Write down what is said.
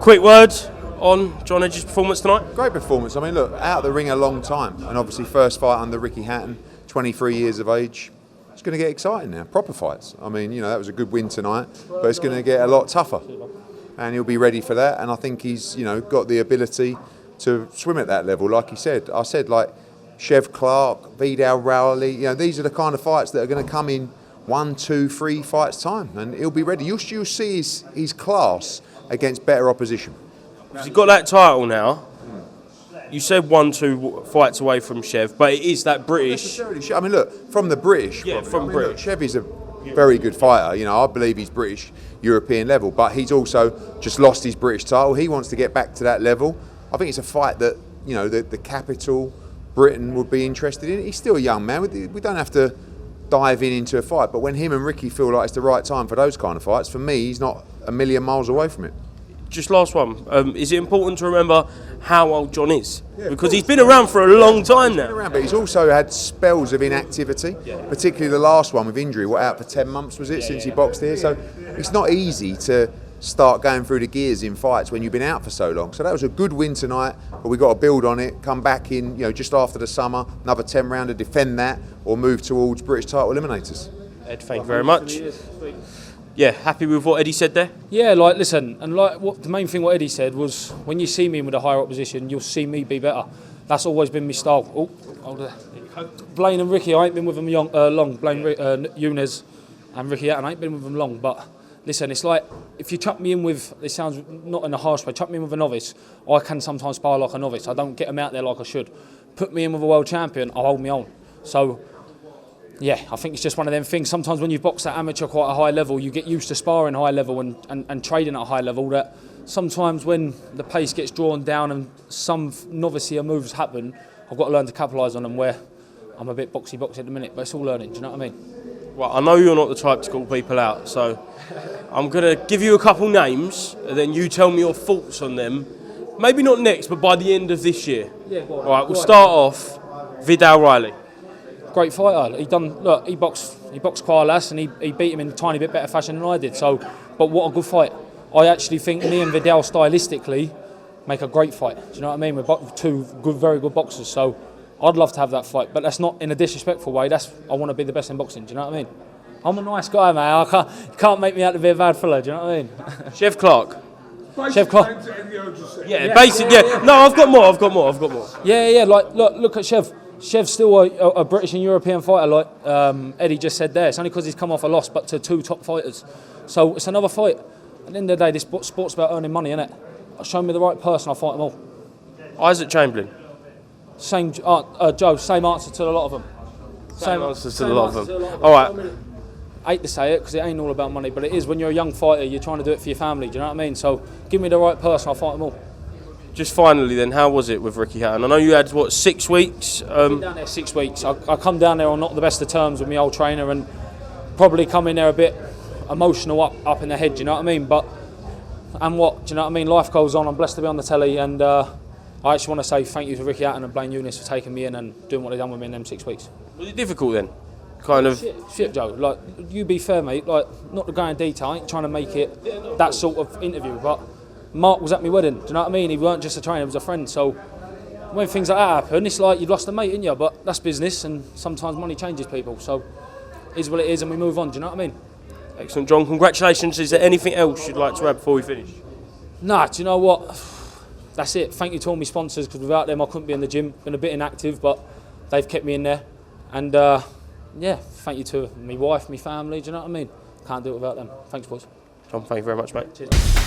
quick word on John Hedges' performance tonight? Great performance. I mean, look, out of the ring a long time, and obviously first fight under Ricky Hatton, 23 years of age. It's going to get exciting now, proper fights. I mean, that was a good win tonight, but it's going to get a lot tougher, and he'll be ready for that. And I think he's, got the ability to swim at that level. Like he said, I said, like Chev, Clarke, Viddal, Rowley. These are the kind of fights that are going to come in 1, 2, 3 fights time, and he'll be ready. You'll see his class against better opposition. He's got that title now. You said 1, 2 fights away from Chev, but it is that British. I mean, look, from the British. Yeah, from British. Look, Chev is a very good fighter. I believe he's British, European level, but he's also just lost his British title. He wants to get back to that level. I think it's a fight that, the capital, Britain, would be interested in. He's still a young man. We don't have to dive into a fight, but when him and Ricky feel like it's the right time for those kind of fights, for me, he's not a million miles away from it. Just last one. Is it important to remember how old John is? Yeah, because he's been around for a long time now. He's been around, but he's also had spells of inactivity, particularly the last one with injury. Out for 10 months was it since he boxed here? So it's not easy to start going through the gears in fights when you've been out for so long. So that was a good win tonight, but we've got to build on it, come back in, just after the summer, another 10 rounder, defend that, or move towards British title eliminators. Ed, thank you very much. Yeah, happy with what Eddie said there? Yeah, listen, and the main thing what Eddie said was, when you see me in with a higher opposition, you'll see me be better. That's always been my style. Blaine and Ricky, I ain't been with them long. Blaine, Younes and Ricky Hatton, I ain't been with them long, but listen, it's like, if you chuck me in with, it sounds not in a harsh way, chuck me in with a novice, I can sometimes spar like a novice. I don't get them out there like I should. Put me in with a world champion, I'll hold me on. So, yeah, I think it's just one of them things. Sometimes when you've boxed at amateur quite a high level, you get used to sparring high level and trading at a high level, that sometimes when the pace gets drawn down and some novice moves happen, I've got to learn to capitalise on them, where I'm a bit boxy at the minute, but it's all learning, do you know what I mean? Well, I know you're not the type to call people out, so I'm going to give you a couple names, and then you tell me your thoughts on them. Maybe not next, but by the end of this year. Yeah, go on. All right, we'll start off Viddal Riley. Great fighter. He boxed Clarke and he beat him in a tiny bit better fashion than I did. So, but what a good fight. I actually think me and Viddal stylistically make a great fight. Do you know what I mean? We're two very good boxers. So I'd love to have that fight, but that's not in a disrespectful way. I want to be the best in boxing. Do you know what I mean? I'm a nice guy, man. You can't make me out to be a bad fella. Do you know what I mean? Chev Clarke. Chev Clarke. Yeah, basically. Yeah. No, I've got more. Yeah. Look at Chev. Chev's still a British and European fighter, like Eddie just said there. It's only because he's come off a loss, but to 2 top fighters. So it's another fight. At the end of the day, this sport's about earning money, innit? Show me the right person, I'll fight them all. Isaac Chamberlain. Same, Joe, same answer to a lot of them. Same answer to a lot of them. All right. I hate to say it, because it ain't all about money, but it is. When you're a young fighter, you're trying to do it for your family, do you know what I mean? So give me the right person, I'll fight them all. Just finally then, how was it with Ricky Hatton? I know you had, 6 weeks? I've been down there 6 weeks. I come down there on not the best of terms with my old trainer, and probably come in there a bit emotional up in the head, do you know what I mean? But, and what, do you know what I mean? Life goes on. I'm blessed to be on the telly, and I actually want to say thank you to Ricky Hatton and Blaine Younes for taking me in and doing what they've done with me in them 6 weeks. Was it difficult then? Kind of? Shit, Joe. You be fair, mate. Not to go in detail, I ain't trying to make it that sort of interview, but Mark was at my wedding, do you know what I mean? He weren't just a trainer, he was a friend. So when things like that happen, it's like you've lost a mate, ain't you? But that's business, and sometimes money changes people. So it is what it is, and we move on, do you know what I mean? Excellent, John. Congratulations. Is there anything else you'd like to add before we finish? Nah, do you know what? That's it. Thank you to all my sponsors, because without them I couldn't be in the gym. Been a bit inactive, but they've kept me in there. And yeah, thank you to my wife, my family, do you know what I mean? Can't do it without them. Thanks, boys. John, thank you very much, mate. Cheers.